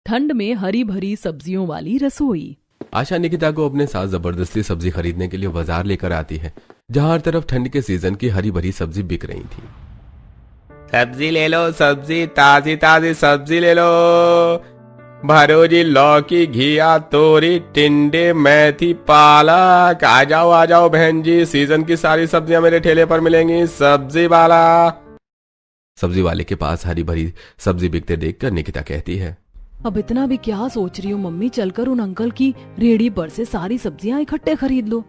ठंड में हरी भरी सब्जियों वाली रसोई। आशा निकिता को अपने साथ जबरदस्ती सब्जी खरीदने के लिए बाजार लेकर आती है, जहां हर तरफ ठंड के सीजन की हरी भरी सब्जी बिक रही थी। सब्जी ले लो, सब्जी ताजी ताजी सब्जी ले लो। भरोजी, लौकी, घिया, तोरी, टिंडे, मेथी, पालक। आ जाओ बहन जी, सीजन की सारी सब्जियां मेरे ठेले पर मिलेंगी। सब्जी वाला। सब्जी वाले के पास हरी भरी सब्जी बिकते देखकर निकिता कहती है, अब इतना भी क्या सोच रही हूँ मम्मी, चलकर उन अंकल की रेहड़ी पर से सारी सब्जियां इकट्ठे खरीद लो।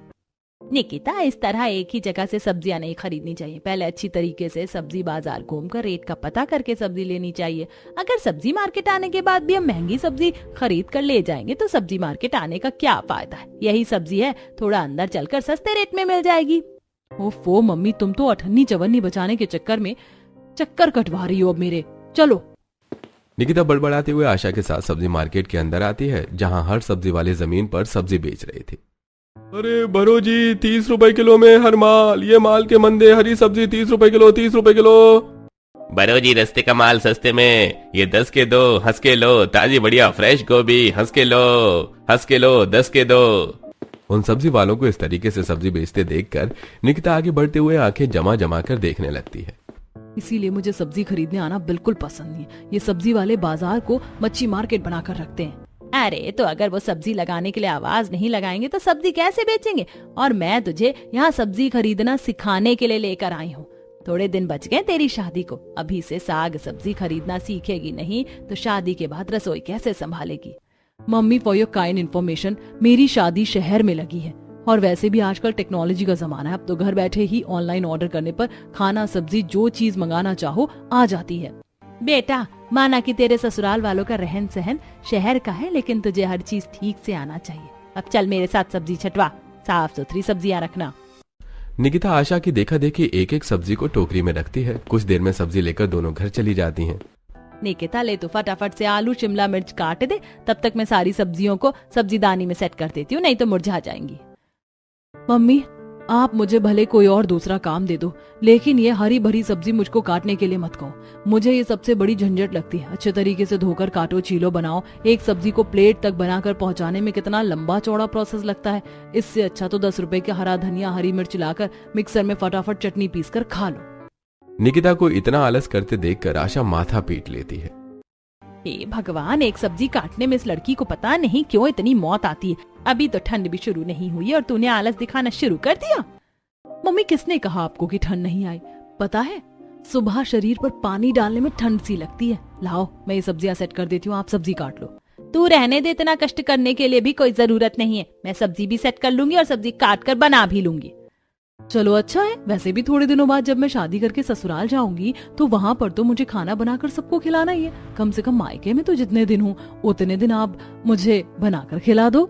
निकिता, इस तरह एक ही जगह से सब्जियां नहीं खरीदनी चाहिए। पहले अच्छी तरीके से सब्जी बाजार घूमकर रेट का पता करके सब्जी लेनी चाहिए। अगर सब्जी मार्केट आने के बाद भी हम महंगी सब्जी खरीद कर ले जाएंगे तो सब्जी मार्केट आने का क्या फायदा है। यही सब्जी है, थोड़ा अंदर चलकर सस्ते रेट में मिल जाएगी। ओफो मम्मी, तुम तो अठन्नी चवन्नी बचाने के चक्कर में चक्कर कटवा रही हो अब मेरे। चलो। निकिता बड़बड़ाते हुए आशा के साथ सब्जी मार्केट के अंदर आती है, जहां हर सब्जी वाले जमीन पर सब्जी बेच रहे थे। अरे भरो जी, 30 रुपए किलो में हर माल। ये माल के मंदे, हरी सब्जी 30 रुपए किलो, 30 रुपए किलो। भरो जी, रस्ते का माल सस्ते में, ये 10 के दो, हंस के लो। ताजी बढ़िया फ्रेश गोभी, हंस के लो 10 के दो। उन सब्जी वालों को इस तरीके से सब्जी बेचते देखकर निकिता आगे बढ़ते हुए आंखें जमा जमा कर देखने लगती है। इसीलिए मुझे सब्जी खरीदने आना बिल्कुल पसंद नहीं। ये सब्जी वाले बाजार को मच्छी मार्केट बनाकर रखते हैं। अरे तो अगर वो सब्जी लगाने के लिए आवाज नहीं लगाएंगे तो सब्जी कैसे बेचेंगे। और मैं तुझे यहाँ सब्जी खरीदना सिखाने के लिए लेकर आई हूँ। थोड़े दिन बच गए तेरी शादी को। अभी से साग सब्जी खरीदना सीखेगी नहीं तो शादी के बाद रसोई कैसे संभालेगी। Mummy, for your kind information, मेरी शादी शहर में लगी है और वैसे भी आजकल टेक्नोलॉजी का जमाना है। अब तो घर बैठे ही ऑनलाइन ऑर्डर करने पर खाना सब्जी जो चीज मंगाना चाहो आ जाती है। बेटा, माना कि तेरे ससुराल वालों का रहन सहन शहर का है, लेकिन तुझे हर चीज ठीक से आना चाहिए। अब चल मेरे साथ सब्जी छटवा, साफ सुथरी सब्जियां रखना। निकिता आशा की देखा देखी एक एक सब्जी को टोकरी में रखती है। कुछ देर में सब्जी लेकर दोनों घर चली जाती हैं। निकिता, ले तो फटाफट से आलू शिमला मिर्च काट दे, तब तक मैं सारी सब्जियों को सब्जीदानी में सेट कर देती हूँ, नहीं तो मुरझा जाएंगी। मम्मी, आप मुझे भले कोई और दूसरा काम दे दो, लेकिन ये हरी भरी सब्जी मुझको काटने के लिए मत कहो। मुझे ये सबसे बड़ी झंझट लगती है। अच्छे तरीके से धोकर काटो, छीलो, बनाओ। एक सब्जी को प्लेट तक बनाकर पहुंचाने में कितना लंबा चौड़ा प्रोसेस लगता है। इससे अच्छा तो 10 रुपए का हरा धनिया हरी मिर्च लाकर मिक्सर में फटाफट चटनी पीस कर खा लो। निकिता को इतना आलस करते देखकर आशा माथा पीट लेती है। हे भगवान, एक सब्जी काटने में इस लड़की को पता नहीं क्यों इतनी मौत आती है। अभी तो ठंड भी शुरू नहीं हुई और तूने आलस दिखाना शुरू कर दिया। मम्मी, किसने कहा आपको कि ठंड नहीं आई? पता है, सुबह शरीर पर पानी डालने में ठंड सी लगती है। लाओ, मैं ये सब्जियां सेट कर देती हूँ, आप सब्जी काट लो। तू रहने दे, इतना कष्ट करने के लिए भी कोई जरूरत नहीं है। मैं सब्जी भी सेट कर लूंगी और सब्जी काट कर बना भी लूंगी। चलो अच्छा है। वैसे भी थोड़े दिनों बाद जब मैं शादी करके ससुराल जाऊंगी तो वहाँ पर तो मुझे खाना बनाकर सबको खिलाना ही है। कम से कम मायके में तो जितने दिन हूँ उतने दिन आप मुझे बनाकर खिला दो।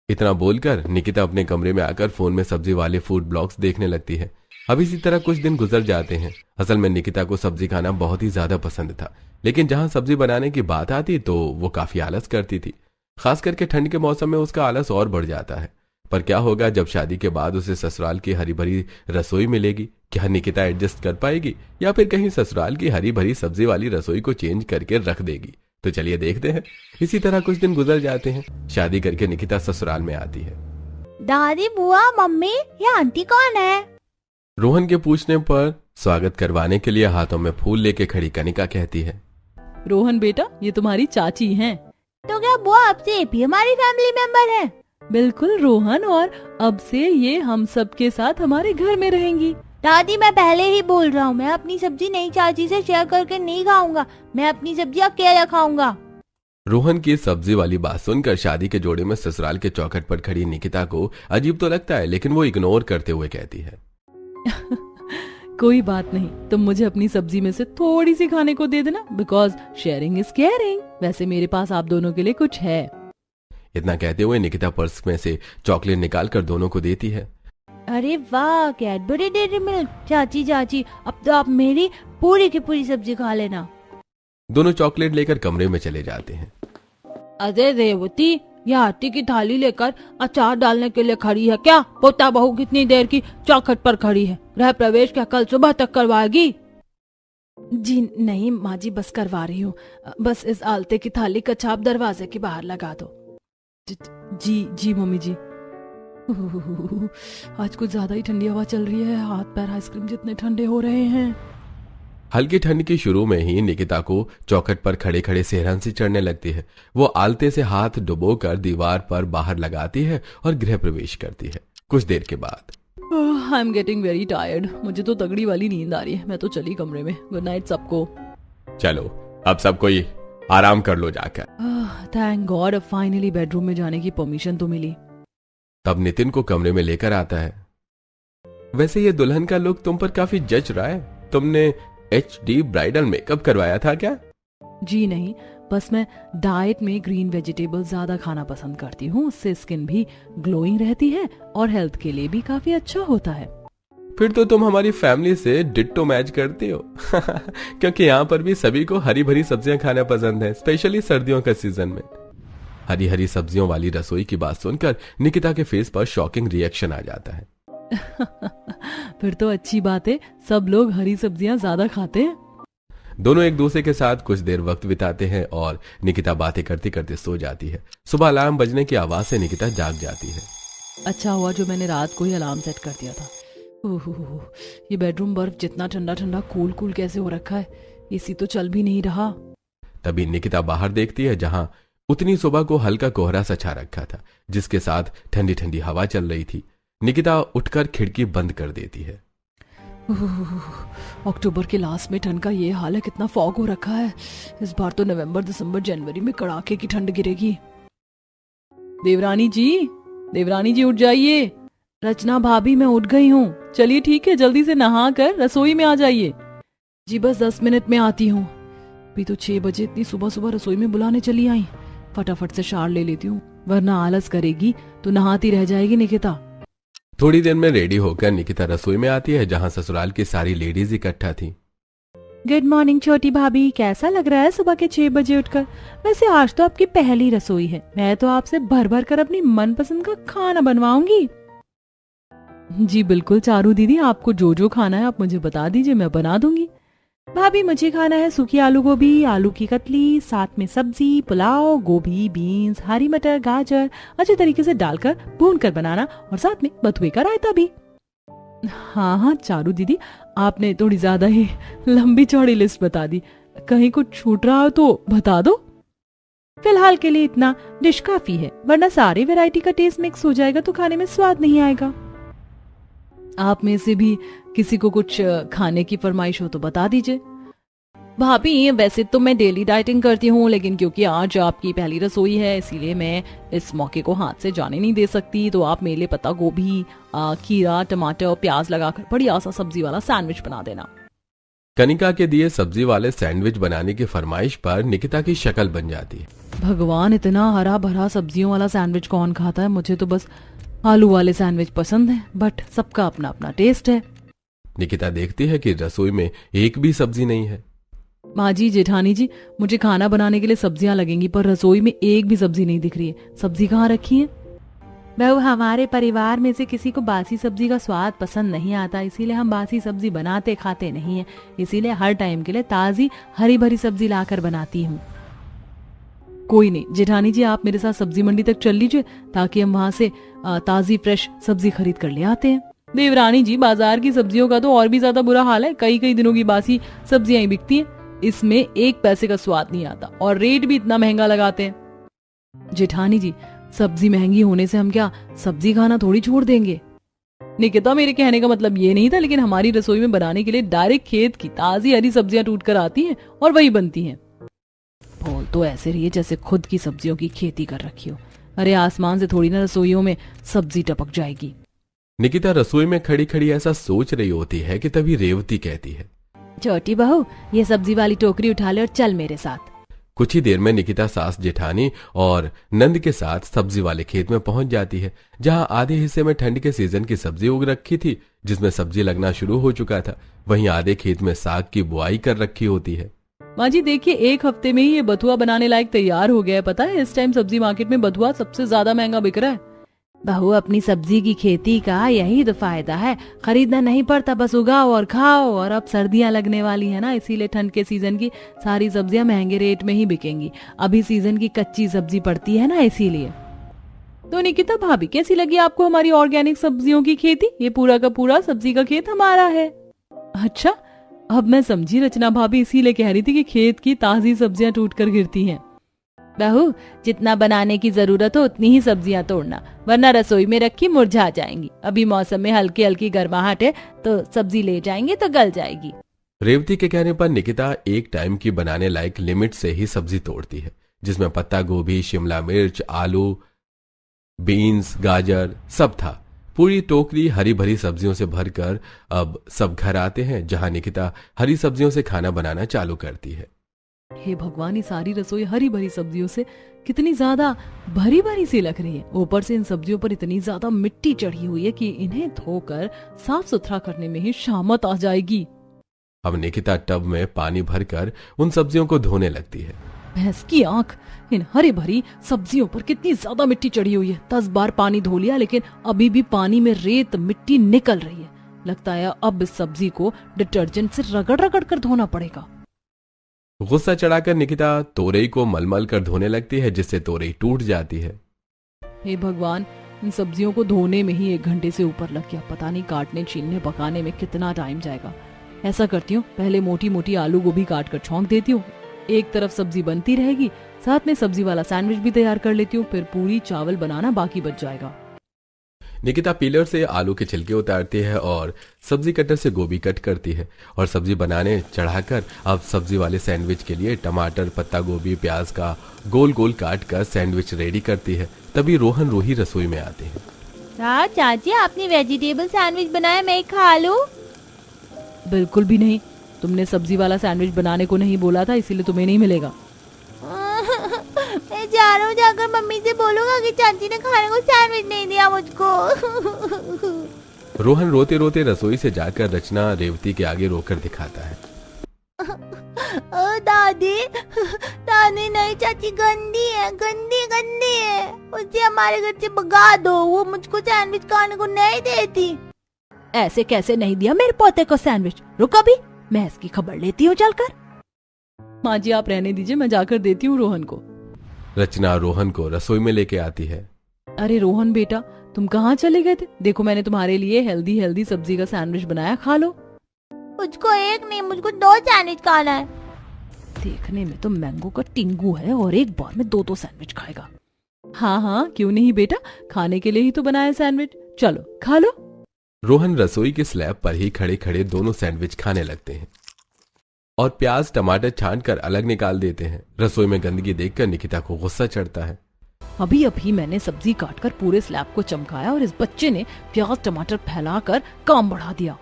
इतना बोलकर निकिता अपने कमरे में आकर फोन में सब्जी वाले फूड ब्लॉग्स देखने लगती है। अब इसी तरह कुछ दिन गुजर जाते हैं। असल में निकिता को सब्जी खाना बहुत ही ज्यादा पसंद था, लेकिन जहाँ सब्जी बनाने की बात आती तो वो काफी आलस करती थी। खास करके ठंड के मौसम में उसका आलस और बढ़ जाता है। पर क्या होगा जब शादी के बाद उसे ससुराल की हरी भरी रसोई मिलेगी? क्या निकिता एडजस्ट कर पाएगी या फिर कहीं ससुराल की हरी भरी सब्जी वाली रसोई को चेंज करके रख देगी? तो चलिए देखते हैं। इसी तरह कुछ दिन गुजर जाते हैं। शादी करके निकिता ससुराल में आती है। दादी, बुआ, मम्मी, ये आंटी कौन है? रोहन के पूछने पर स्वागत करवाने के लिए हाथों में फूल लेके खड़ी कनिका कहती है, रोहन बेटा, ये तुम्हारी चाची हैं। तो क्या बुआ अब से ये भी हमारी फैमिली मेंबर है? बिल्कुल रोहन, और अब से ये हम सब के साथ हमारे घर में रहेंगी। दादी, मैं पहले ही बोल रहा हूँ, मैं अपनी सब्जी नई चाची से शेयर करके नहीं खाऊंगा। मैं अपनी सब्जी अकेला खाऊंगा। रोहन की सब्जी वाली बात सुनकर शादी के जोड़े में ससुराल के चौखट पर खड़ी निकिता को अजीब तो लगता है, लेकिन वो इग्नोर करते हुए कहती है, कोई बात नहीं, तुम मुझे अपनी सब्जी में से थोड़ी सी खाने को दे देना, बिकॉज शेयरिंग इज केयरिंग। वैसे मेरे पास आप दोनों के लिए कुछ है। इतना कहते हुए निकिता पर्स में से चॉकलेट निकालकर दोनों को देती है। अरे वाह, कैडबरी डेयरी मिल्क। चाची चाची, अब तो आप मेरी पूरी की पूरी सब्जी खा लेना। दोनों चॉकलेट लेकर कमरे में चले जाते हैं। अरे रेवती, यह आटे की थाली लेकर अचार डालने के लिए खड़ी है क्या? पोता बहू कितनी देर की चौखट पर खड़ी है। गृह प्रवेश क्या कल सुबह तक करवाएगी? जी नहीं माँ जी, बस करवा रही हूँ। बस इस आलते की थाली का छाप दरवाजे के बाहर लगा दो। जी जी मम्मी जी। आज कुछ ज्यादा ही ठंडी हवा चल रही है, हाथ पैर आइसक्रीम जितने ठंडे हो रहे हैं। हल्की ठंड की शुरू में ही निकिता को चौखट पर खड़े खड़े सेहरन सी चढ़ने लगती है। वो आलते से हाथ डुबोकर दीवार पर बाहर लगाती है और गृह प्रवेश करती है। कुछ देर के बाद I am getting very tired, मुझे तो तगड़ी वाली नींद आ रही है। मैं तो चली कमरे में। गुड नाइट सबको। चलो अब सब कोई आराम कर लो जाकर। थैंक गॉड, अब फाइनली बेडरूम में जाने की परमिशन तो मिली। तब नितिन को कमरे में लेकर आता है। वैसे ये दुल्हन का लुक तुम पर काफी जच रहा है। तुमने HD ब्राइडल मेकअप करवाया था क्या? जी नहीं, बस मैं डाइट में ग्रीन वेजिटेबल ज्यादा खाना पसंद करती हूँ। उससे स्किन भी ग्लोइंग रहती है और हेल्थ के लिए भी काफी अच्छा होता है। फिर तो तुम हमारी फैमिली से डिट्टो मैच करती हो। क्योंकि यहाँ पर भी सभी को हरी भरी सब्जियां खाना पसंद है, स्पेशली सर्दियों का सीजन में। हरी हरी सब्जियों वाली रसोई की बात सुनकर निकिता के फेस पर शॉकिंग रिएक्शन आ जाता है। फिर तो अच्छी बात है, सब लोग हरी सब्जियां ज्यादा खाते हैं। दोनों एक दूसरे के साथ कुछ देर वक्त बिताते हैं और निकिता बातें करते करते सो जाती है। सुबह अलार्म बजने की आवाज से निकिता जाग जाती है। अच्छा हुआ जो मैंने रात को ही अलार्म सेट कर दिया था। ओहो, ये बेडरूम बर्फ जितना ठंडा ठंडा कूल कूल कैसे हो रखा है। एसी तो चल भी नहीं रहा। तभी निकिता बाहर देखती है जहां उतनी सुबह को हल्का कोहरा सा छा रखा था, जिसके साथ ठंडी ठंडी हवा चल रही थी। निकिता उठकर खिड़की बंद कर देती है। अक्टूबर के लास्ट में ठंड का ये हाल है, कितना फॉग हो रखा है। इस बार तो नवंबर दिसंबर जनवरी में कड़ाके की ठंड गिरेगी। देवरानी जी उठ जाइए। रचना भाभी मैं उठ गई हूँ। चलिए ठीक है, जल्दी से नहा कर रसोई में आ जाइए। जी बस 10 मिनट में आती हूँ। अभी तो 6 बजे इतनी सुबह सुबह रसोई में बुलाने चली आई। फटाफट से शावर ले लेती हूँ, वरना आलस करेगी तो नहाती रह जाएगी निकिता। थोड़ी देर में रेडी होकर निकिता रसोई में आती है जहां ससुराल की सारी लेडीज इकट्ठा थी। गुड मॉर्निंग छोटी भाभी, कैसा लग रहा है सुबह के 6 बजे उठकर? वैसे आज तो आपकी पहली रसोई है, मैं तो आपसे भर भर कर अपनी मनपसंद का खाना बनवाऊंगी। जी बिल्कुल चारू दीदी, आपको जो जो खाना है आप मुझे बता दीजिए, मैं बना दूंगी। भाभी मुझे खाना है सूखी आलू गोभी, आलू की कतली, साथ में सब्जी, पुलाव, गोभी, बीन्स, हरी मटर, गाजर अच्छे तरीके से डालकर भून कर बनाना और साथ में बथुए का रायता भी। हाँ चारू दीदी, आपने थोड़ी ज्यादा ही लंबी चौड़ी लिस्ट बता दी। कहीं कुछ छूट रहा हो तो बता दो। फिलहाल के लिए इतना डिश काफी है, वरना सारी वैरायटी का टेस्ट मिक्स हो जाएगा तो खाने में स्वाद नहीं आएगा। आप में से भी किसी को कुछ खाने की फरमाइश हो तो बता दीजिए। भाभी वैसे तो मैं डेली डाइटिंग करती हूँ, लेकिन क्योंकि आज आपकी पहली रसोई है इसीलिए मैं इस मौके को हाथ से जाने नहीं दे सकती। तो आप मेरे लिए पत्ता गोभी, खीरा, टमाटर और प्याज लगाकर बढ़िया सा सब्जी वाला सैंडविच बना देना। कनिका के दिए सब्जी वाले सैंडविच बनाने की फरमाइश पर निकिता की शक्ल बन जाती है। भगवान, इतना हरा भरा सब्जियों वाला सैंडविच कौन खाता है? मुझे तो बस आलू वाले सैंडविच पसंद है, बट सबका अपना अपना टेस्ट है। निकिता देखती है कि रसोई में एक भी सब्जी नहीं है। माँ जी, जेठानी जी, मुझे खाना बनाने के लिए सब्जियां लगेंगी, पर रसोई में एक भी सब्जी नहीं दिख रही है। सब्जी कहाँ रखी है? बहू, हमारे परिवार में से किसी को बासी सब्जी का स्वाद पसंद नहीं आता, इसीलिए हम बासी सब्जी बनाते खाते नहीं है। इसीलिए हर टाइम के लिए ताजी हरी भरी सब्जी लाकर बनाती हूँ। कोई नहीं जेठानी जी, आप मेरे साथ सब्जी मंडी तक चल लीजिए ताकि हम वहाँ से ताजी फ्रेश सब्जी खरीद कर ले आते हैं। देवरानी जी, बाजार की सब्जियों का तो और भी ज्यादा बुरा हाल है। कई कई दिनों की बासी सब्जियां ही बिकती हैं। इसमें 1 पैसे का स्वाद नहीं आता और रेट भी इतना महंगा लगाते हैं। जेठानी जी, सब्जी महंगी होने से हम क्या सब्जी खाना थोड़ी छोड़ देंगे? निकिता, मेरे कहने का मतलब ये नहीं था, लेकिन हमारी रसोई में बनाने के लिए डायरेक्ट खेत की ताजी हरी सब्जियां टूट कर आती हैं और वही बनती हैं। बोल तो ऐसे रही है जैसे खुद की सब्जियों की खेती कर रखी हो। अरे आसमान से थोड़ी ना रसोइयों में सब्जी टपक जाएगी। निकिता रसोई में खड़ी खड़ी ऐसा सोच रही होती है कि तभी रेवती कहती है, छोटी बहू, ये सब्जी वाली टोकरी उठा ले और चल मेरे साथ। कुछ ही देर में निकिता सास जेठानी और नंद के साथ सब्जी वाले खेत में पहुंच जाती है, जहां आधे हिस्से में ठंड के सीजन की सब्जी उग रखी थी, जिसमें सब्जी लगना शुरू हो चुका था। वहीं आधे खेत में साग की बुआई कर रखी होती है। माँ जी देखिए, 1 हफ्ते में ही ये बथुआ बनाने लायक तैयार हो गया है। पता है, इस टाइम सब्जी मार्केट में बथुआ सबसे ज्यादा महंगा बिक रहा है। बहू, अपनी सब्जी की खेती का यही तो फायदा है, खरीदना नहीं पड़ता, बस उगाओ और खाओ। और अब सर्दियां लगने वाली है ना, इसीलिए ठंड के सीजन की सारी सब्जियां महंगे रेट में ही बिकेंगी। अभी सीजन की कच्ची सब्जी पड़ती है ना, इसीलिए। तो निकिता भाभी, कैसी लगी आपको हमारी ऑर्गेनिक सब्जियों की खेती? ये पूरा का पूरा सब्जी का खेत हमारा है। अच्छा, अब मैं समझी, रचना भाभी इसीलिए कह रही थी कि खेत की ताजी सब्जियां टूट कर गिरती हैं। बहू, जितना बनाने की जरूरत हो उतनी ही सब्जियां तोड़ना, वरना रसोई में रखी मुरझा जाएंगी। अभी मौसम में हल्की हल्की गर्माहट है तो सब्जी ले जाएंगे तो गल जाएगी। रेवती के कहने पर निकिता एक टाइम की बनाने लायक लिमिट से ही सब्जी तोड़ती है, जिसमें पत्ता गोभी, शिमला मिर्च, आलू, बीन्स, गाजर सब था। पूरी टोकरी हरी भरी सब्जियों से भरकर अब सब घर आते हैं, जहां निकिता हरी सब्जियों से खाना बनाना चालू करती है। हे भगवान, ये सारी रसोई हरी भरी सब्जियों से कितनी ज्यादा भरी भरी सी लग रही है। ऊपर से इन सब्जियों पर इतनी ज्यादा मिट्टी चढ़ी हुई है कि इन्हें धोकर साफ सुथरा करने में ही शामत आ जाएगी। अब निकिता टब में पानी भरकर उन सब्जियों को धोने लगती है। भैंस की आंख, इन हरी भरी सब्जियों पर कितनी ज्यादा मिट्टी चढ़ी हुई है। 10 बार पानी धो लिया, लेकिन अभी भी पानी में रेत मिट्टी निकल रही है। लगता है अब इस सब्जी को डिटर्जेंट से रगड़ रगड़ कर धोना पड़ेगा। गुस्सा चढ़ाकर निकिता तोरई को मलमल कर धोने लगती है, जिससे तोरई टूट जाती है। हे भगवान, इन सब्जियों को धोने में ही 1 घंटे से ऊपर लग गया। पता नहीं काटने, छीलने, पकाने में कितना टाइम जाएगा। ऐसा करती हूँ, पहले मोटी मोटी आलू गोभी काट कर छौंक देती हूँ। एक तरफ सब्जी बनती रहेगी, साथ में सब्जी वाला सैंडविच भी तैयार कर लेती हूँ। फिर पूरी चावल बनाना बाकी बच जाएगा। निकिता पीलर से आलू के छिलके उतारती है और सब्जी कटर से गोभी कट करती है और सब्जी बनाने चढ़ाकर अब सब्जी वाले सैंडविच के लिए टमाटर, पत्ता गोभी, प्याज का गोल गोल काट कर सैंडविच रेडी करती है। तभी रोहन रूही रसोई में आते हैं। चाची, आपने वेजिटेबल सैंडविच बनाया, मैं खा लूं? बिल्कुल भी नहीं, तुमने सब्जी वाला सैंडविच बनाने को नहीं बोला था, इसीलिए तुम्हें नहीं मिलेगा। मैं जा रहा हूँ, जाकर मम्मी से बोलूंगा कि चाची ने खाने को सैंडविच नहीं दिया मुझको। रोहन रोते रोते रसोई से जाकर रचना रेवती के आगे रोकर दिखाता है। दादी, दादी नहीं, चाची गंदी है, गंदी गंदी है। उसे हमारे घर से भगा दो, वो मुझको सैंडविच खाने को नहीं देती। ऐसे कैसे नहीं दिया मेरे पोते को सैंडविच? रुक अभी, मैं इसकी खबर लेती हूँ चलकर। माँ जी, आप रहने दीजिए, मैं जाकर देती हूँ रोहन को। रचना रोहन को रसोई में लेके आती है। अरे रोहन बेटा, तुम कहाँ चले गए थे? देखो, मैंने तुम्हारे लिए हेल्दी हेल्दी सब्जी का सैंडविच बनाया, खा लो। मुझको एक नहीं, मुझको 2 सैंडविच खाना है। देखने में तो मैंगो का टिंगू है और एक बार में 2 सैंडविच खाएगा। हाँ हाँ, क्यों नहीं बेटा, खाने के लिए ही तो बनाया सैंडविच, चलो खा लो। रोहन रसोई के स्लैब पर ही खड़े खड़े दोनों सैंडविच खाने लगते हैं और प्याज टमाटर छांट कर अलग निकाल देते हैं। रसोई में गंदगी देखकर निकिता को गुस्सा चढ़ता है। अभी अभी मैंने सब्जी काटकर पूरे स्लैब को चमकाया और इस बच्चे ने प्याज टमाटर फैलाकर काम बढ़ा दिया।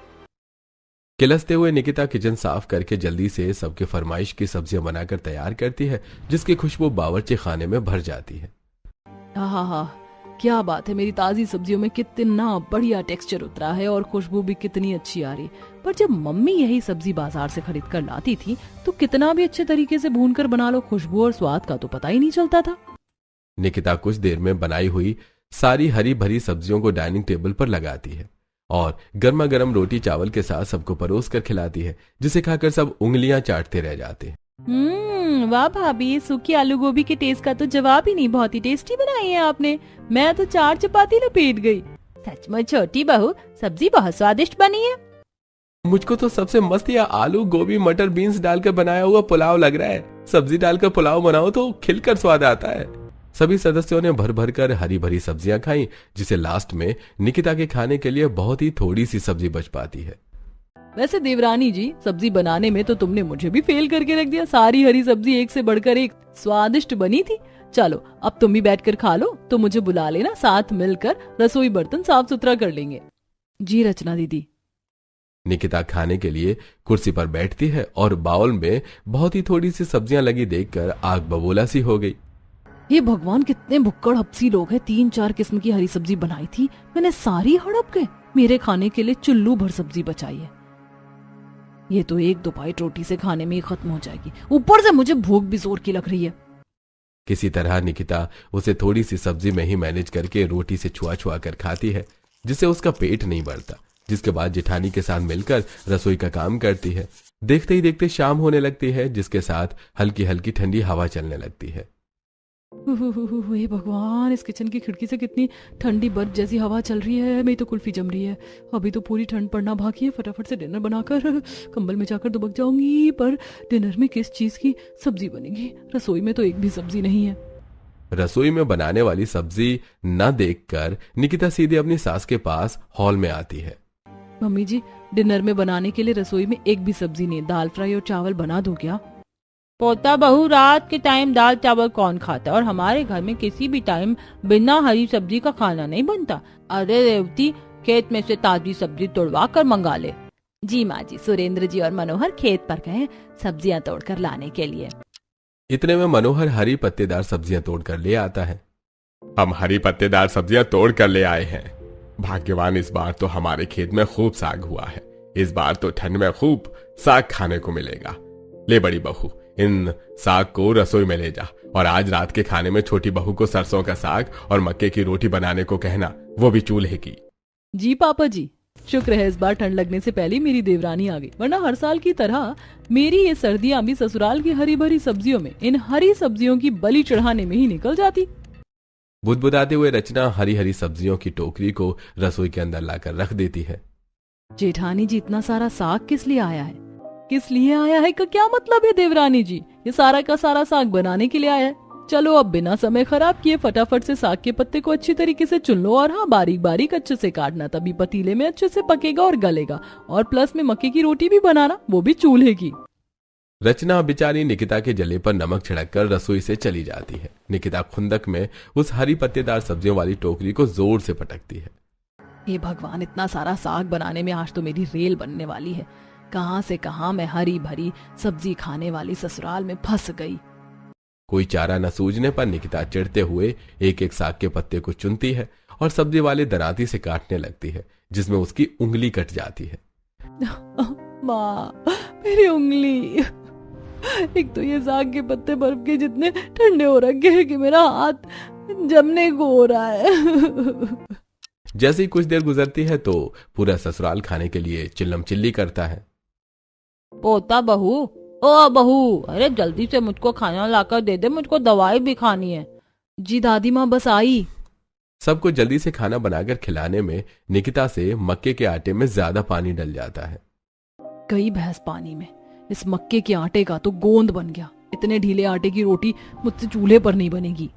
किलसते हुए निकिता किचन साफ करके जल्दी से सबके फरमाइश की सब्जियां बनाकर तैयार करती है, जिसकी खुशबू बावर्ची खाने में भर जाती है। हाँ, क्या बात है, मेरी ताजी सब्जियों में कितना बढ़िया टेक्सचर उतरा है और खुशबू भी कितनी अच्छी आ रही। पर जब मम्मी यही सब्जी बाजार से खरीद कर लाती थी तो कितना भी अच्छे तरीके से भून कर बना लो, खुशबू और स्वाद का तो पता ही नहीं चलता था। निकिता कुछ देर में बनाई हुई सारी हरी भरी सब्जियों को डाइनिंग टेबल पर लगाती है और गर्मा गर्म रोटी चावल के साथ सबको परोस कर खिलाती है, जिसे खाकर सब उंगलियां चाटते रह जाते हैं। वाह भाभी, सूखी आलू गोभी के टेस्ट का तो जवाब ही नहीं, बहुत ही टेस्टी बनाई है आपने। मैं तो 4 चपाती लपेट गई। सचमुच छोटी बहू, सब्जी बहुत स्वादिष्ट बनी है। मुझको तो सबसे मस्त यह आलू गोभी मटर बीन्स डालकर बनाया हुआ पुलाव लग रहा है। सब्जी डालकर पुलाव बनाओ तो खिलकर स्वाद आता है। सभी सदस्यों ने भर भर कर हरी भरी सब्जियां खाई, जिसे लास्ट में निकिता के खाने के लिए बहुत ही थोड़ी सी सब्जी बच पाती है। वैसे देवरानी जी, सब्जी बनाने में तो तुमने मुझे भी फेल करके रख दिया। सारी हरी सब्जी एक से बढ़कर एक स्वादिष्ट बनी थी। चलो अब तुम भी बैठकर खा लो, तो मुझे बुला लेना, साथ मिलकर रसोई बर्तन साफ सुथरा कर लेंगे। जी रचना दीदी। निकिता खाने के लिए कुर्सी पर बैठती है और बाउल में बहुत ही थोड़ी सी सब्जियां लगी देखकर आग बबूला सी हो गई। ये भगवान, कितने भुक्कड़ हपसी लोग हैं। 3-4 किस्म की हरी सब्जी बनाई थी, मैंने सारी हड़प के मेरे खाने के लिए चुल्लू भर सब्जी बचाई है। ये तो 1-2 बाइट रोटी से खाने में ही खत्म हो जाएगी, ऊपर से मुझे भूख भी जोर की लग रही है। किसी तरह निकिता उसे थोड़ी सी सब्जी में ही मैनेज करके रोटी से छुआ छुआ कर खाती है, जिससे उसका पेट नहीं बढ़ता। जिसके बाद जेठानी के साथ मिलकर रसोई का काम करती है। देखते ही देखते शाम होने लगती है, जिसके साथ हल्की हल्की ठंडी हवा चलने लगती है। हे भगवान, इस किचन की खिड़की से कितनी ठंडी बर्फ जैसी हवा चल रही है। मेरी तो कुल्फी जम रही है। अभी तो पूरी ठंड पड़ना बाकी है। फटाफट से डिनर बनाकर कंबल में जाकर दुबक जाऊंगी। पर डिनर में किस चीज की सब्जी बनेगी? रसोई में तो एक भी सब्जी नहीं है। रसोई में बनाने वाली सब्जी न देखकर निकिता सीधे अपनी सास के पास हॉल में आती है। मम्मी जी, डिनर में बनाने के लिए रसोई में एक भी सब्जी नहीं। दाल फ्राई और चावल बना दूं क्या? पोता बहू, रात के टाइम दाल चावल कौन खाता है? और हमारे घर में किसी भी टाइम बिना हरी सब्जी का खाना नहीं बनता। अरे रेवती, खेत में से ताजी सब्जी तोड़वा कर मंगा ले। जी माँ जी, सुरेंद्र जी और मनोहर खेत पर गए सब्जियां तोड़कर लाने के लिए। इतने में मनोहर हरी पत्तेदार सब्जियां तोड़कर ले आता है। हम हरी पत्तेदार सब्जियां तोड़ कर ले आए हैं। भाग्यवान, इस बार तो हमारे खेत में खूब साग हुआ है। इस बार तो ठंड में खूब साग खाने को मिलेगा। ले बड़ी बहू, इन साग को रसोई में ले जा और आज रात के खाने में छोटी बहू को सरसों का साग और मक्के की रोटी बनाने को कहना, वो भी चूल्हे की। जी पापा जी, शुक्र है इस बार ठंड लगने से पहले मेरी देवरानी आ गई, वरना हर साल की तरह मेरी ये सर्दियां भी ससुराल की हरी भरी सब्जियों में, इन हरी सब्जियों की बलि चढ़ाने में ही निकल जाती। बुदबुदाते हुए रचना हरी हरी सब्जियों की टोकरी को रसोई के अंदर लाकर रख देती है। जेठानी जी, इतना सारा साग किस लिए आया है? किस लिए आया है का क्या मतलब है देवरानी जी? ये सारा का सारा साग बनाने के लिए आया है। चलो अब बिना समय खराब किए फटाफट से साग के पत्ते को अच्छी तरीके से चुन लो और हाँ, बारीक बारीक अच्छे से काटना, तभी पतीले में अच्छे से पकेगा और गलेगा। और प्लस में मक्के की रोटी भी बनाना, वो भी चूल्हे की। रचना बेचारी निकिता के जले पर नमक छिड़ककर रसोई से चली जाती है। निकिता खुंदक में उस हरी पत्तेदार सब्जियों वाली टोकरी को जोर से पटकती है। हे भगवान, इतना सारा साग बनाने में आज तो मेरी रेल बनने वाली है। कहां से कहां मैं हरी भरी सब्जी खाने वाली ससुराल में फंस गई। कोई चारा न सूझने पर निकिता चिढ़ते हुए एक एक साग के पत्ते को चुनती है और सब्जी वाले दराती से काटने लगती है, जिसमें उसकी उंगली कट जाती है। माँ, मेरी उंगली। एक तो ये साग के पत्ते बर्फ के जितने ठंडे हो रखे हैं कि मेरा हाथ जमने को हो रहा है। जैसे ही कुछ देर गुजरती है तो पूरा ससुराल खाने के लिए चिल्लम चिल्ली करता है। पोता बहू, ओ बहू, अरे जल्दी से मुझको खाना लाकर दे दे, मुझको दवाई भी खानी है। जी दादी माँ बस आई। सबको जल्दी से खाना बनाकर खिलाने में निकिता से मक्के के आटे में ज्यादा पानी डल जाता है। कई भैंस पानी में, इस मक्के के आटे का तो गोंद बन गया। इतने ढीले आटे की रोटी मुझसे चूल्हे पर नहीं बनेगी।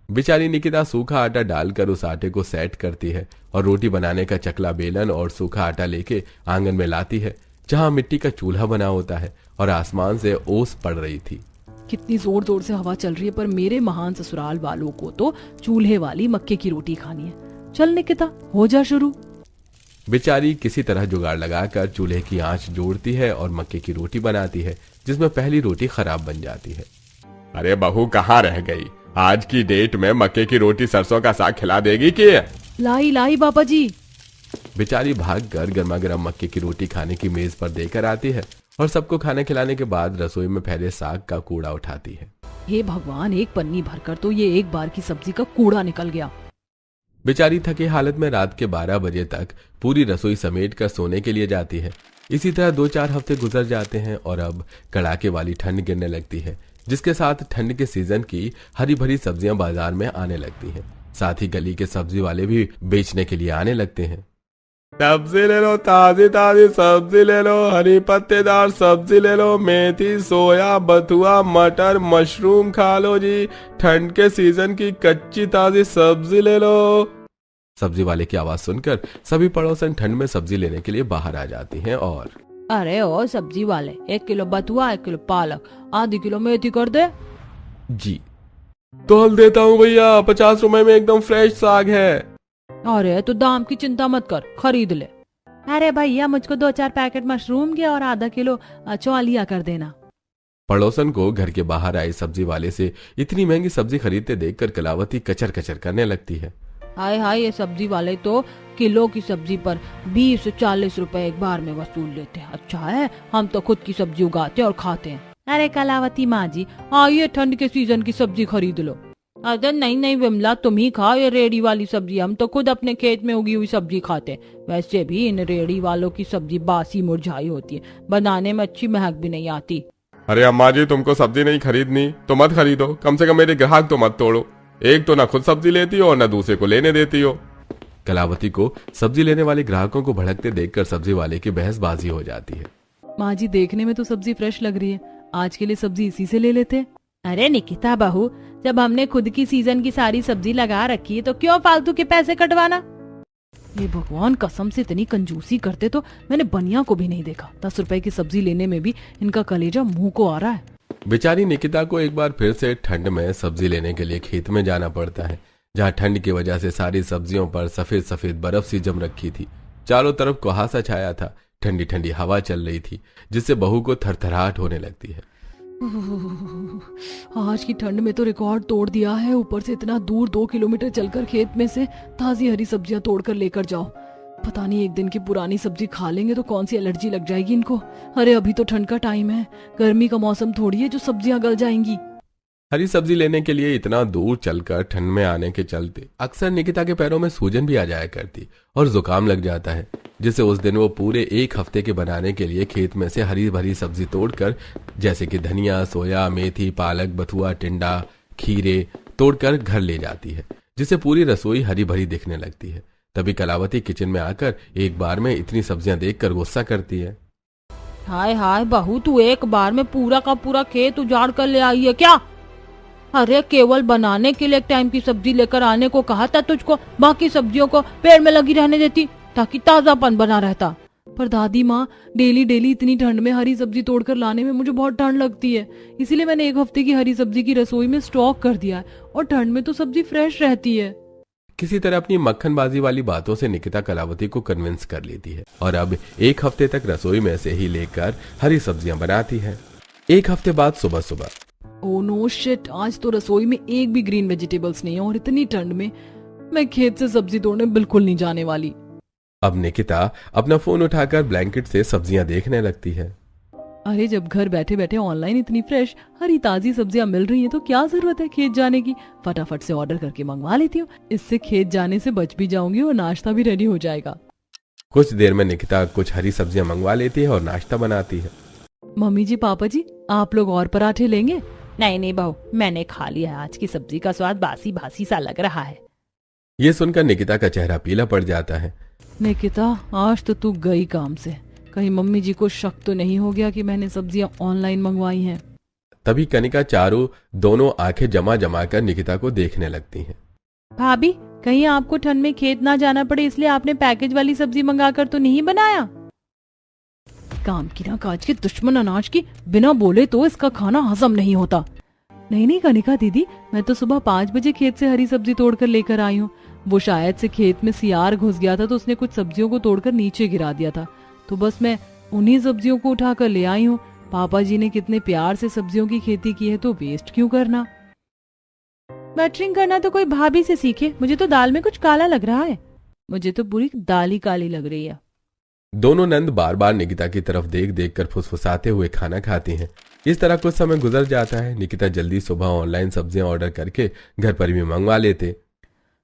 बेचारी निकिता सूखा आटा डालकर उस आटे को सेट करती है और रोटी बनाने का चकला बेलन और सूखा आटा लेके आंगन में लाती है, जहां मिट्टी का चूल्हा बना होता है और आसमान से ओस पड़ रही थी। कितनी जोर जोर से हवा चल रही है, पर मेरे महान ससुराल वालों को तो चूल्हे वाली मक्के की रोटी खानी है। चल निकिता, हो जा शुरू। बेचारी किसी तरह जुगाड़ लगाकर चूल्हे की आंच जोड़ती है और मक्के की रोटी बनाती है, जिसमें पहली रोटी खराब बन जाती है। अरे बहू, कहाँ रह गई? आज की डेट में मक्के की रोटी सरसों का साग खिला देगी कि? लाई लाई पापा जी। बेचारी भागकर गर्मा गर्म मक्के की रोटी खाने की मेज पर देकर आती है और सबको खाना खिलाने के बाद रसोई में फैले साग का कूड़ा उठाती है। हे भगवान, एक पन्नी भरकर तो ये एक बार की सब्जी का कूड़ा निकल गया। बेचारी थकी हालत में रात के 12 बजे तक पूरी रसोई समेट कर सोने के लिए जाती है। इसी तरह 2-4 हफ्ते गुजर जाते हैं और अब कड़ाके वाली ठंड गिरने लगती है, जिसके साथ ठंड के सीजन की हरी भरी सब्जियां बाजार में आने लगती हैं। साथ ही गली के सब्जी वाले भी बेचने के लिए आने लगते हैं। सब्जी ले लो, ताजी ताजी सब्जी ले लो, हरी पत्तेदार सब्जी ले लो, मेथी, सोया, बथुआ, मटर, मशरूम खा लो जी। ठंड के सीजन की कच्ची ताजी सब्जी ले लो। सब्जी वाले की आवाज सुनकर सभी पड़ोसन ठंड में सब्जी लेने के लिए बाहर आ जाती हैं और अरे ओ सब्जी वाले, 1 किलो बथुआ, 1 किलो पालक, आधी किलो मेथी कर दे। जी तो हल देता हूँ भैया, 50 रुपए में एकदम फ्रेश साग है। अरे तो दाम की चिंता मत कर, खरीद ले। अरे भैया, मुझको 2-4 पैकेट मशरूम के और आधा किलो चौलिया कर देना। पड़ोसन को घर के बाहर आए सब्जी वाले से इतनी महंगी सब्जी खरीदते देखकर कलावती कचर कचर करने लगती है। हाय हाय, ये सब्जी वाले तो किलो की सब्जी पर 20 से 40 रुपए एक बार में वसूल लेते हैं। अच्छा है, हम तो खुद की सब्जी उगाते हैं और खाते हैं। अरे कलावती माँ जी, आइए ठंड के सीजन की सब्जी खरीद लो। अरे नहीं नहीं विमला, तुम ही खाओ ये रेडी वाली सब्जी, हम तो खुद अपने खेत में उगी हुई सब्जी खाते। वैसे भी इन रेडी वालों की सब्जी बासी मुरझाई होती है, बनाने में अच्छी महक भी नहीं आती। अरे अम्मा जी, तुमको सब्जी नहीं खरीदनी तो मत खरीदो, कम से कम मेरे ग्राहक तो मत तोड़ो। एक तो ना खुद सब्जी लेती हो और ना दूसरे को लेने देती हो। कलावती को सब्जी लेने वाले ग्राहकों को भड़कते देखकर सब्जी वाले की बहसबाजी हो जाती है। माँ जी देखने में तो सब्जी फ्रेश लग रही है, आज के लिए सब्जी इसी से ले लेते हैं। अरे निकिता बहू, जब हमने खुद की सीजन की सारी सब्जी लगा रखी है तो क्यों फालतू के पैसे कटवाना। ये भगवान, कसम से इतनी कंजूसी करते तो मैंने बनिया को भी नहीं देखा। 10 रुपए की सब्जी लेने में भी इनका कलेजा मुंह को आ रहा है। बेचारी निकिता को एक बार फिर से ठंड में सब्जी लेने के लिए खेत में जाना पड़ता है, जहाँ ठंड की वजह से सारी सब्जियों पर सफेद सफेद बर्फ सी जम रखी थी। चारों तरफ कुहासा छाया था, ठंडी ठंडी हवा चल रही थी, जिससे बहू को थरथराहट होने लगती है। आज की ठंड में तो रिकॉर्ड तोड़ दिया है, ऊपर से इतना दूर 2 किलोमीटर चलकर खेत में से ताजी हरी सब्जियां तोड़कर लेकर जाओ। पता नहीं एक दिन की पुरानी सब्जी खा लेंगे तो कौन सी एलर्जी लग जाएगी इनको। अरे अभी तो ठंड का टाइम है, गर्मी का मौसम थोड़ी है जो सब्जियां गल जाएंगी। हरी सब्जी लेने के लिए इतना दूर चलकर ठंड में आने के चलते अक्सर निकिता के पैरों में सूजन भी आ जाया करती और जुकाम लग जाता है, जिससे उस दिन वो पूरे 1 हफ्ते के बनाने के लिए खेत में से हरी भरी सब्जी तोड़कर, जैसे कि धनिया, सोया, मेथी, पालक, बथुआ, टिंडा, खीरे तोड़कर घर ले जाती है, जिससे पूरी रसोई हरी भरी दिखने लगती है। तभी कलावती किचन में आकर एक बार में इतनी सब्जियां देखकर गुस्सा करती है। हाय हाय बहू, तू एक बार में पूरा का पूरा खेत उजाड़ कर ले आई है क्या। अरे केवल बनाने के लिए एक टाइम की सब्जी लेकर आने को कहा था तुझको, बाकी सब्जियों को पेड़ में लगी रहने देती ताकि ताजापन बना रहता। पर दादी माँ, डेली डेली इतनी ठंड में हरी सब्जी तोड़कर लाने में मुझे बहुत ठंड लगती है, इसीलिए मैंने 1 हफ्ते की हरी सब्जी की रसोई में स्टॉक कर दिया है, और ठंड में तो सब्जी फ्रेश रहती है। किसी तरह अपनी मक्खनबाजी वाली बातों से निकिता कलावती को कन्विंस कर लेती है और अब 1 हफ्ते तक रसोई में से ही लेकर हरी सब्जियां बनाती है। 1 हफ्ते बाद सुबह सुबह, ओह नो शिट, आज तो रसोई में एक भी ग्रीन वेजिटेबल्स नहीं है, और इतनी ठंड में मैं खेत से सब्जी तोड़ने बिल्कुल नहीं जाने वाली। अब निकिता अपना फोन उठाकर ब्लैंकेट से सब्जियां देखने लगती है। अरे जब घर बैठे बैठे ऑनलाइन इतनी फ्रेश हरी ताजी सब्जियां मिल रही हैं तो क्या जरूरत है खेत जाने की। फटाफट से ऑर्डर करके मंगवा लेती हूँ, इससे खेत जाने से बच भी जाऊंगी और नाश्ता भी रेडी हो जाएगा। कुछ देर में निकिता कुछ हरी सब्जियां मंगवा लेती है और नाश्ता बनाती है। मम्मी जी, पापा जी, आप लोग और पराठे लेंगे? नहीं नहीं बहू, मैंने खा लिया है, आज की सब्जी का स्वाद बासी बासी सा लग रहा है। ये सुनकर निकिता का चेहरा पीला पड़ जाता है। निकिता, आज तो तू गई काम से, कहीं मम्मी जी को शक तो नहीं हो गया कि मैंने सब्जियां ऑनलाइन मंगवाई हैं। तभी कनिका चारू दोनों आंखें जमा जमा कर निकिता को देखने लगती हैं। भाभी, कहीं आपको ठंड में खेत ना जाना पड़े इसलिए आपने पैकेज वाली सब्जी मंगाकर तो नहीं बनाया। काम की ना काज के दुश्मन अनाज की, बिना बोले तो इसका खाना हजम नहीं होता। नहीं नहीं कनिका दीदी, मैं तो सुबह 5 बजे खेत से हरी सब्जी तोड़कर लेकर आई हूँ। वो शायद से खेत में सियार घुस गया था तो उसने कुछ सब्जियों को तोड़कर नीचे गिरा दिया था, तो बस मैं उन्हीं सब्जियों को उठाकर ले आई हूँ। पापा जी ने कितने प्यार से सब्जियों की खेती की है, तो वेस्ट क्यों करना। बटरिंग करना तो कोई भाभी से सीखे, मुझे तो दाल में कुछ काला लग रहा है। मुझे तो पूरी दाल ही काली लग रही है। दोनों नंद बार बार निकिता की तरफ देख देख कर फुसफुसाते हुए खाना खाती हैं। इस तरह कुछ समय गुजर जाता है। निकिता जल्दी सुबह ऑनलाइन सब्जियां ऑर्डर करके घर पर भी मंगवा लेते।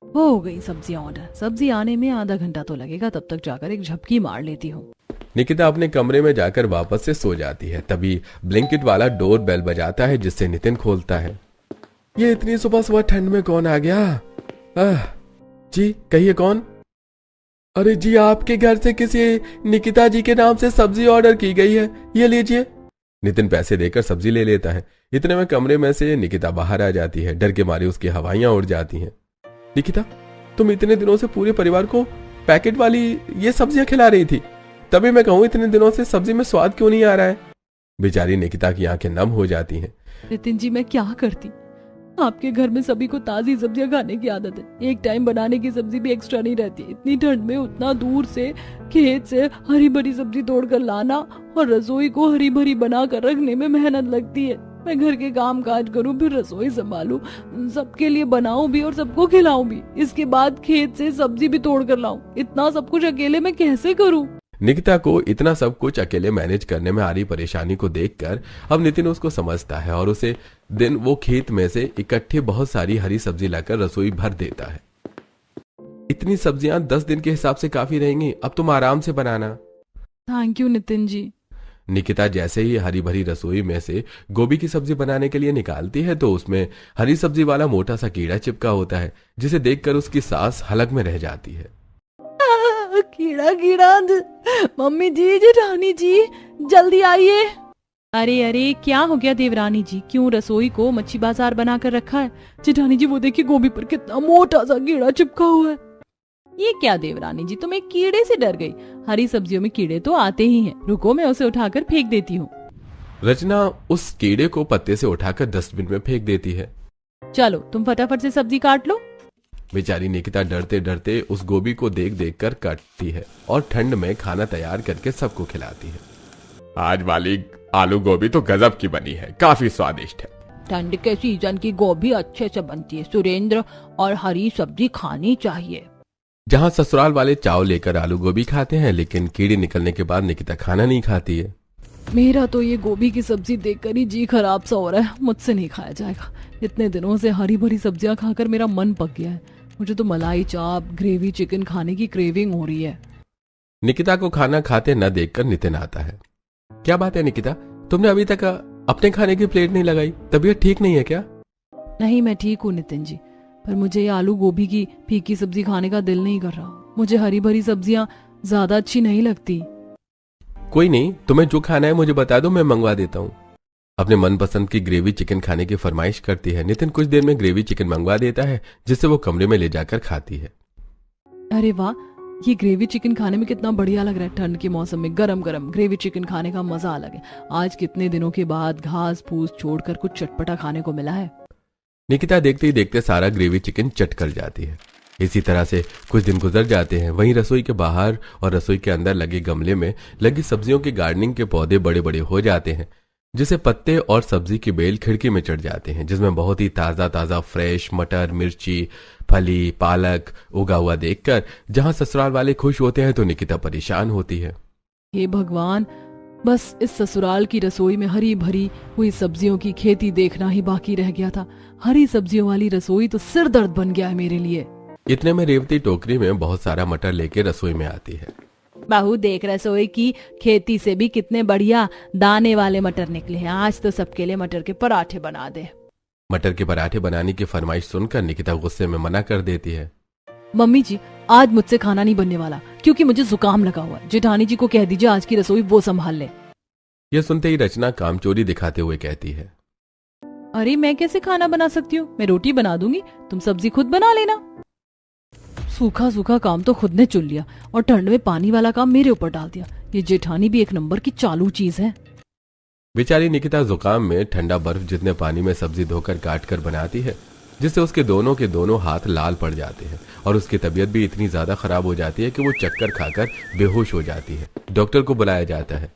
हो गई सब्जियां ऑर्डर, सब्जी आने में आधा घंटा तो लगेगा, तब तक जाकर एक झपकी मार लेती हूँ। निकिता अपने कमरे में जाकर वापस से सो जाती है। तभी ब्लिंकिट वाला डोर बेल बजाता है, जिससे नितिन खोलता है। ये इतनी सुबह सुबह ठंड में कौन आ गया? जी कहिए कौन? अरे जी, आपके घर से किसी निकिता जी के नाम से सब्जी ऑर्डर की गई है, ये लीजिए। नितिन पैसे देकर सब्जी ले लेता है। इतने में कमरे में से निकिता बाहर आ जाती है। डर के मारे उसकी हवाइयां उड़ जाती हैं। निकिता, तुम इतने दिनों से पूरे परिवार को पैकेट वाली ये सब्जियां खिला रही थी, तभी मैं कहूँ इतने दिनों से सब्जी में स्वाद क्यों नहीं आ रहा है। बेचारी निकिता की आंखें नम हो जाती हैं। नितिन जी, मैं क्या करती, आपके घर में सभी को ताजी सब्जियां खाने की आदत है, एक टाइम बनाने की सब्जी भी एक्स्ट्रा नहीं रहती। इतनी ठंड में उतना दूर से खेत से हरी भरी सब्जी तोड़कर लाना और रसोई को हरी भरी बना कर रखने में मेहनत लगती है। मैं घर के काम काज करूं, फिर रसोई संभालूं, सबके लिए बनाऊं भी और सबको खिलाऊं भी, इसके बाद खेत से सब्जी भी तोड़ कर लाऊं। इतना सब कुछ अकेले मैं कैसे करूं? निकिता को इतना सब कुछ अकेले मैनेज करने में आ रही परेशानी को देखकर अब नितिन उसको समझता है और उसे दिन वो खेत में से इकट्ठे बहुत सारी हरी सब्जी लाकर रसोई भर देता है। इतनी सब्जियां 10 दिन के हिसाब से काफी रहेंगी, अब तुम आराम से बनाना। Thank you Nitin ji. निकिता जैसे ही हरी भरी रसोई में से गोभी की सब्जी बनाने के लिए निकालती है तो उसमें हरी सब्जी वाला मोटा सा कीड़ा चिपका होता है, जिसे देखकर उसकी सांस हलक में रह जाती है। कीड़ा कीड़ा, मम्मी जी, जेठानी जी, जल्दी आइए। अरे अरे, क्या हो गया देवरानी जी, क्यों रसोई को मच्छी बाजार बनाकर रखा है? जेठानी जी वो देखिए गोभी पर कितना मोटा सा कीड़ा चिपका हुआ है। ये क्या देवरानी जी, तुम एक कीड़े से डर गई? हरी सब्जियों में कीड़े तो आते ही हैं, रुको मैं उसे उठाकर फेंक देती हूँ। रचना उस कीड़े को पत्ते से उठाकर डस्टबिन में फेंक देती है। चलो तुम फटाफट से सब्जी काट लो। बेचारी निकिता डरते डरते उस गोभी को देख देख कर काटती है और ठंड में खाना तैयार करके सबको खिलाती है। आज वाली आलू गोभी तो गजब की बनी है, काफी स्वादिष्ट है। ठंड के सीजन की गोभी अच्छे से बनती है सुरेंद्र, और हरी सब्जी खानी चाहिए। जहाँ ससुराल वाले चाव लेकर आलू गोभी खाते हैं, लेकिन कीड़े निकलने के बाद निकिता खाना नहीं खाती है। मेरा तो ये गोभी की सब्जी देखकर ही जी खराब सा हो रहा है, मुझसे नहीं खाया जाएगा। इतने दिनों से हरी भरी सब्जियां खाकर मेरा मन पक गया है। मुझे तो मलाई चाप, ग्रेवी चिकन खाने की क्रेविंग हो रही है। निकिता को खाना खाते न देखकर नितिन आता है। क्या बात है निकिता, तुमने अभी तक अपने खाने की प्लेट नहीं लगाई? तबीयत ठीक नहीं है क्या? नहीं, मैं ठीक हूँ नितिन जी, पर मुझे ये आलू गोभी की फीकी सब्जी खाने का दिल नहीं कर रहा। मुझे हरी भरी सब्जियां ज्यादा अच्छी नहीं लगती। कोई नहीं, तुम्हें जो खाना है मुझे बता दो, मैं मंगवा देता हूँ। अपने मनपसंद की ग्रेवी चिकन खाने की फरमाइश करती है। नितिन कुछ देर में ग्रेवी चिकन मंगवा देता है, जिससे वो कमरे में ले जाकर खाती है। अरे वाह, ये ग्रेवी चिकन खाने में कितना बढ़िया लग रहा है। ठंड के मौसम में गरम गरम ग्रेवी चिकन खाने का मजा अलग है। आज कितने दिनों के बाद घास फूस छोड़कर कुछ चटपटा खाने को मिला है। निकिता देखते ही देखते सारा ग्रेवी चिकन चट कर जाती है। इसी तरह से कुछ दिन गुजर जाते हैं। वहीं रसोई के बाहर और रसोई के अंदर लगे गमले में लगी सब्जियों के गार्डनिंग के पौधे बड़े बड़े हो जाते हैं, जिसे पत्ते और सब्जी की बेल खिड़की में चढ़ जाते हैं, जिसमें बहुत ही ताजा ताजा फ्रेश मटर, मिर्ची, फली, पालक उगा हुआ देखकर जहां ससुराल वाले खुश होते हैं तो निकिता परेशान होती है। हे भगवान, बस इस ससुराल की रसोई में हरी भरी हुई सब्जियों की खेती देखना ही बाकी रह गया था। हरी सब्जियों वाली रसोई तो सिर दर्द बन गया है मेरे लिए। इतने में रेवती टोकरी में बहुत सारा मटर लेके रसोई में आती है। बहू देख, रसोई की खेती से भी कितने बढ़िया दाने वाले मटर निकले हैं। आज तो सबके लिए मटर के पराठे बना दे। मटर के पराठे बनाने की फरमाइश सुनकर निकिता गुस्से में मना कर देती है। मम्मी जी, आज मुझसे खाना नहीं बनने वाला क्योंकि मुझे जुकाम लगा हुआ है। जेठानी जी को कह दीजिए आज की रसोई वो संभाल ले। यह सुनते ही रचना कामचोरी दिखाते हुए कहती है, अरे मैं कैसे खाना बना सकती हूँ? मैं रोटी बना दूंगी, तुम सब्जी खुद बना लेना। सूखा सूखा काम तो खुद ने चुन लिया और ठंड में पानी वाला काम मेरे ऊपर डाल दिया। ये जेठानी भी एक नंबर की चालू चीज है। बेचारी निकिता जुकाम में ठंडा बर्फ जितने पानी में सब्जी धोकर काट कर बनाती है, जिससे उसके दोनों के दोनों हाथ लाल पड़ जाते हैं और उसकी तबीयत भी इतनी ज्यादा खराब हो जाती है कि वो चक्कर खाकर बेहोश हो जाती है। डॉक्टर को बुलाया जाता है।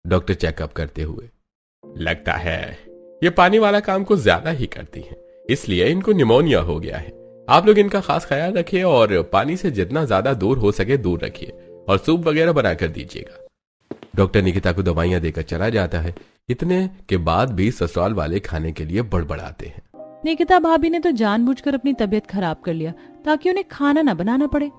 डॉक्टर चेकअप करते हुए, लगता है ये पानी वाला काम कुछ ज्यादा ही करती है, इसलिए इनको निमोनिया हो गया है। आप लोग इनका खास ख्याल रखिए और पानी से जितना ज्यादा दूर हो सके दूर रखिए और सूप वगैरह बनाकर दीजिएगा। डॉक्टर निकिता को दवाइयां देकर चला जाता है। इतने के बाद भी ससुराल वाले खाने के लिए बड़बड़ाते हैं। निकिता भाभी ने तो जानबूझकर अपनी तबीयत खराब कर लिया ताकि उन्हें खाना न बनाना पड़े।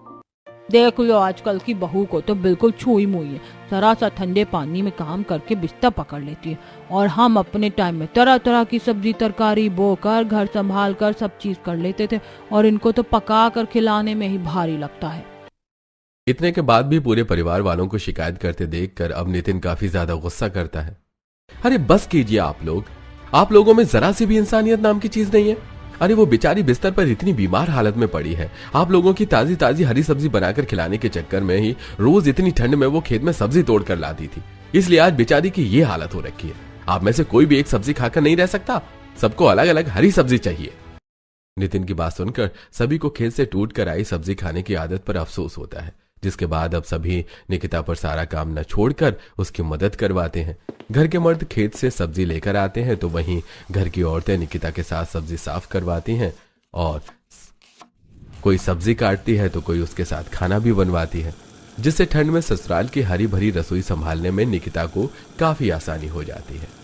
देख लो, आजकल की बहू को तो बिल्कुल छुई मुई है। जरा सा ठंडे पानी में काम करके बिस्तर पकड़ लेती है और हम अपने टाइम में तरह तरह की सब्जी तरकारी बोकर घर संभाल कर सब चीज कर लेते थे और इनको तो पका कर खिलाने में ही भारी लगता है। इतने के बाद भी पूरे परिवार वालों को शिकायत करते देखकर अब नितिन काफी ज्यादा गुस्सा करता है। अरे बस कीजिए आप लोगों में जरा सी भी इंसानियत नाम की चीज नहीं है। अरे वो बेचारी बिस्तर पर इतनी बीमार हालत में पड़ी है। आप लोगों की ताजी ताजी हरी सब्जी बनाकर खिलाने के चक्कर में ही रोज इतनी ठंड में वो खेत में सब्जी तोड़ कर लाती थी, इसलिए आज बेचारी की ये हालत हो रखी है। आप में से कोई भी एक सब्जी खाकर नहीं रह सकता, सबको अलग अलग हरी सब्जी चाहिए। नितिन की बात सुनकर सभी को खेत से टूट कर आई सब्जी खाने की आदत पर अफसोस होता है, जिसके बाद अब सभी निकिता पर सारा काम न छोड़कर उसकी मदद करवाते हैं। घर के मर्द खेत से सब्जी लेकर आते हैं तो वहीं घर की औरतें निकिता के साथ सब्जी साफ करवाती हैं और कोई सब्जी काटती है तो कोई उसके साथ खाना भी बनवाती है। जिससे ठंड में ससुराल की हरी भरी रसोई संभालने में निकिता को काफी आसानी हो जाती है।